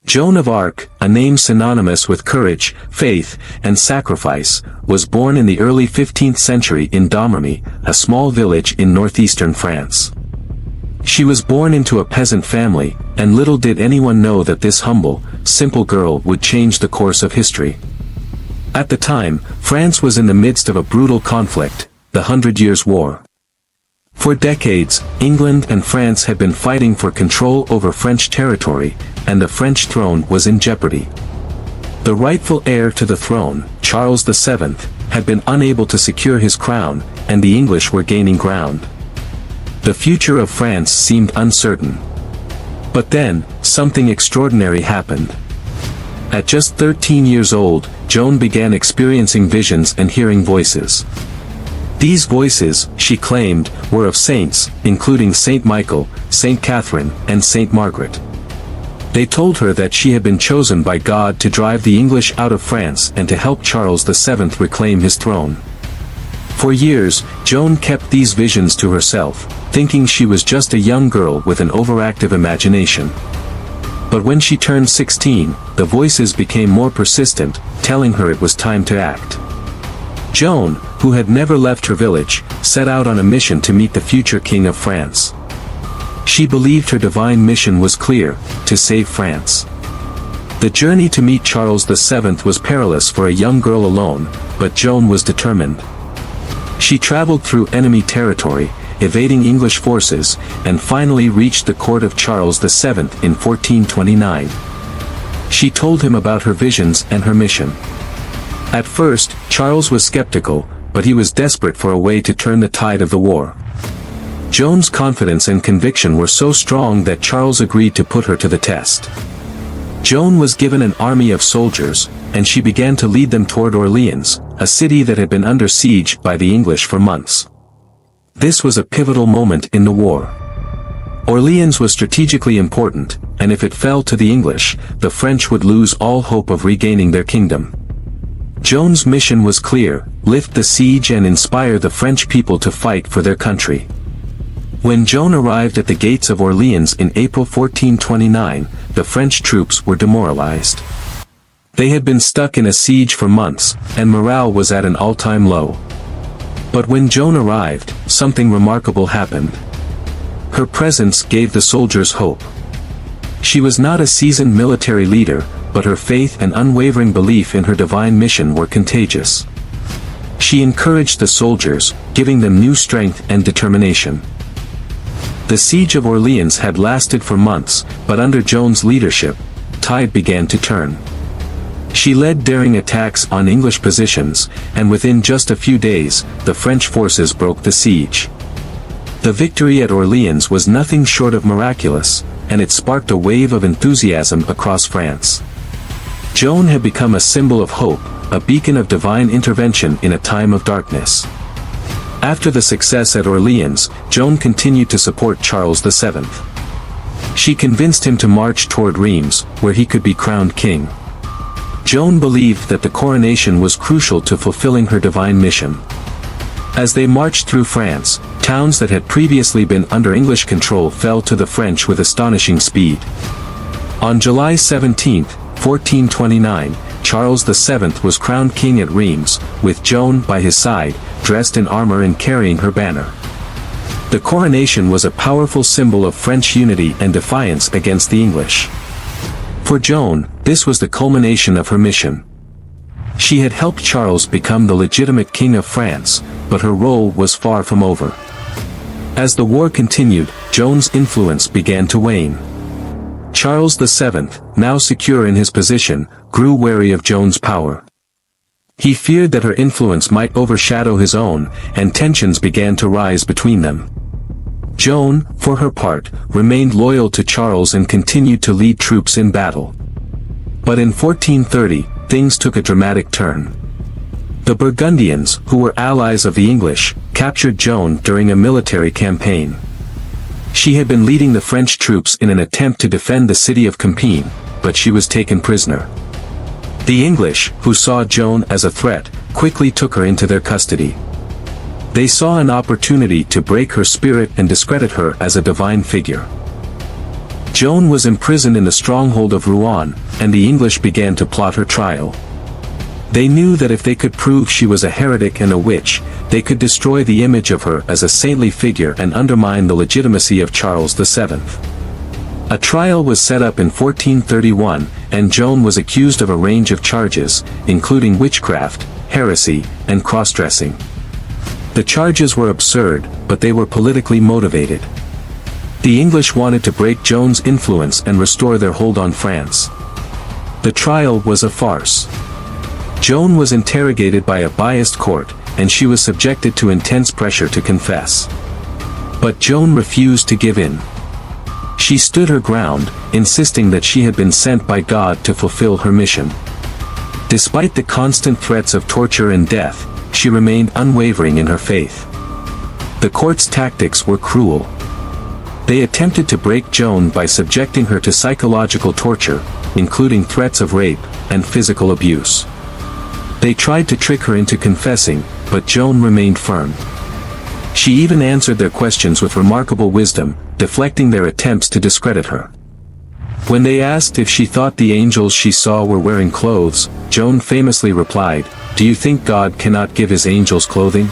Joan of Arc, a name synonymous with courage, faith, and sacrifice, was born in the early 15th century in Domremy, a small village in northeastern France. She was born into a peasant family, and little did anyone know that this humble, simple girl would change the course of history. At the time, France was in the midst of a brutal conflict, the 100 Years' War. For decades, England and France had been fighting for control over French territory, and the French throne was in jeopardy. The rightful heir to the throne, Charles VII, had been unable to secure his crown, and the English were gaining ground. The future of France seemed uncertain. But then, something extraordinary happened. At just 13 years old, Joan began experiencing visions and hearing voices. These voices, she claimed, were of saints, including Saint Michael, Saint Catherine, and Saint Margaret. They told her that she had been chosen by God to drive the English out of France and to help Charles VII reclaim his throne. For years, Joan kept these visions to herself, thinking she was just a young girl with an overactive imagination. But when she turned 16, the voices became more persistent, telling her it was time to act. Joan, who had never left her village, set out on a mission to meet the future King of France. She believed her divine mission was clear: to save France. The journey to meet Charles VII was perilous for a young girl alone, but Joan was determined. She traveled through enemy territory, evading English forces, and finally reached the court of Charles VII in 1429. She told him about her visions and her mission. At first, Charles was skeptical, but he was desperate for a way to turn the tide of the war. Joan's confidence and conviction were so strong that Charles agreed to put her to the test. Joan was given an army of soldiers, and she began to lead them toward Orleans, a city that had been under siege by the English for months. This was a pivotal moment in the war. Orleans was strategically important, and if it fell to the English, the French would lose all hope of regaining their kingdom. Joan's mission was clear: lift the siege and inspire the French people to fight for their country. When Joan arrived at the gates of Orleans in April 1429, the French troops were demoralized. They had been stuck in a siege for months, and morale was at an all-time low. But when Joan arrived, something remarkable happened. Her presence gave the soldiers hope. She was not a seasoned military leader, but her faith and unwavering belief in her divine mission were contagious. She encouraged the soldiers, giving them new strength and determination. The siege of Orleans had lasted for months, but under Joan's leadership, the tide began to turn. She led daring attacks on English positions, and within just a few days, the French forces broke the siege. The victory at Orleans was nothing short of miraculous, and it sparked a wave of enthusiasm across France. Joan had become a symbol of hope, a beacon of divine intervention in a time of darkness. After the success at Orleans, Joan continued to support Charles VII. She convinced him to march toward Reims, where he could be crowned king. Joan believed that the coronation was crucial to fulfilling her divine mission. As they marched through France, towns that had previously been under English control fell to the French with astonishing speed. On July 17, 1429, Charles VII was crowned king at Reims, with Joan by his side, dressed in armor and carrying her banner. The coronation was a powerful symbol of French unity and defiance against the English. For Joan, this was the culmination of her mission. She had helped Charles become the legitimate king of France, but her role was far from over. As the war continued, Joan's influence began to wane. Charles VII, now secure in his position, grew wary of Joan's power. He feared that her influence might overshadow his own, and tensions began to rise between them. Joan, for her part, remained loyal to Charles and continued to lead troops in battle. But in 1430, things took a dramatic turn. The Burgundians, who were allies of the English, captured Joan during a military campaign. She had been leading the French troops in an attempt to defend the city of Compiègne, but she was taken prisoner. The English, who saw Joan as a threat, quickly took her into their custody. They saw an opportunity to break her spirit and discredit her as a divine figure. Joan was imprisoned in the stronghold of Rouen, and the English began to plot her trial. They knew that if they could prove she was a heretic and a witch, they could destroy the image of her as a saintly figure and undermine the legitimacy of Charles VII. A trial was set up in 1431, and Joan was accused of a range of charges, including witchcraft, heresy, and cross-dressing. The charges were absurd, but they were politically motivated. The English wanted to break Joan's influence and restore their hold on France. The trial was a farce. Joan was interrogated by a biased court, and she was subjected to intense pressure to confess. But Joan refused to give in. She stood her ground, insisting that she had been sent by God to fulfill her mission. Despite the constant threats of torture and death, she remained unwavering in her faith. The court's tactics were cruel. They attempted to break Joan by subjecting her to psychological torture, including threats of rape and physical abuse. They tried to trick her into confessing, but Joan remained firm. She even answered their questions with remarkable wisdom, deflecting their attempts to discredit her. When they asked if she thought the angels she saw were wearing clothes, Joan famously replied, "Do you think God cannot give his angels clothing?"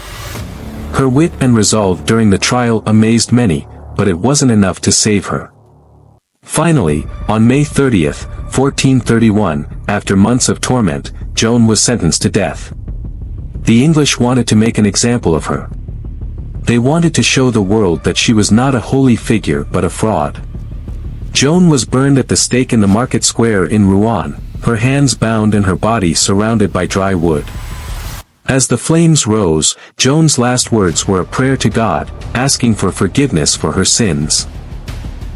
Her wit and resolve during the trial amazed many, but it wasn't enough to save her. Finally, on May 30, 1431, after months of torment, Joan was sentenced to death. The English wanted to make an example of her. They wanted to show the world that she was not a holy figure but a fraud. Joan was burned at the stake in the market square in Rouen, her hands bound and her body surrounded by dry wood. As the flames rose, Joan's last words were a prayer to God, asking for forgiveness for her sins.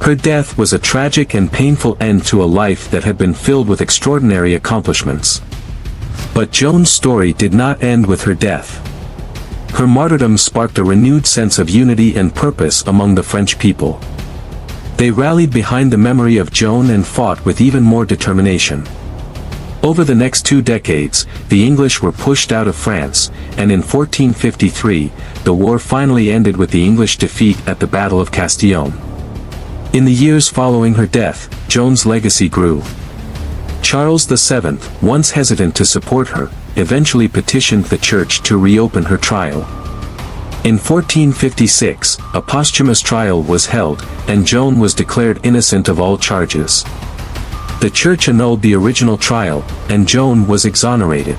Her death was a tragic and painful end to a life that had been filled with extraordinary accomplishments. But Joan's story did not end with her death. Her martyrdom sparked a renewed sense of unity and purpose among the French people. They rallied behind the memory of Joan and fought with even more determination. Over the next 2 decades, the English were pushed out of France, and in 1453, the war finally ended with the English defeat at the Battle of Castillon. In the years following her death, Joan's legacy grew. Charles VII, once hesitant to support her, eventually petitioned the church to reopen her trial. In 1456, a posthumous trial was held, and Joan was declared innocent of all charges. The church annulled the original trial, and Joan was exonerated.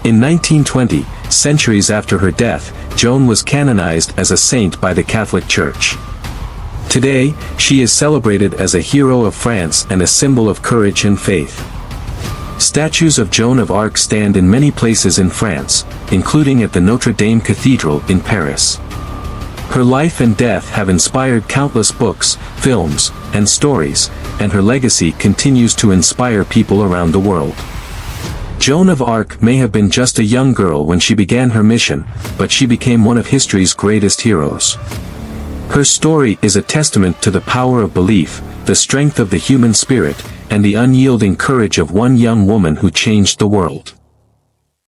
In 1920, centuries after her death, Joan was canonized as a saint by the Catholic Church. Today, she is celebrated as a hero of France and a symbol of courage and faith. Statues of Joan of Arc stand in many places in France, including at the Notre Dame Cathedral in Paris. Her life and death have inspired countless books, films, and stories, and her legacy continues to inspire people around the world. Joan of Arc may have been just a young girl when she began her mission, but she became one of history's greatest heroes. Her story is a testament to the power of belief, the strength of the human spirit, and the unyielding courage of one young woman who changed the world.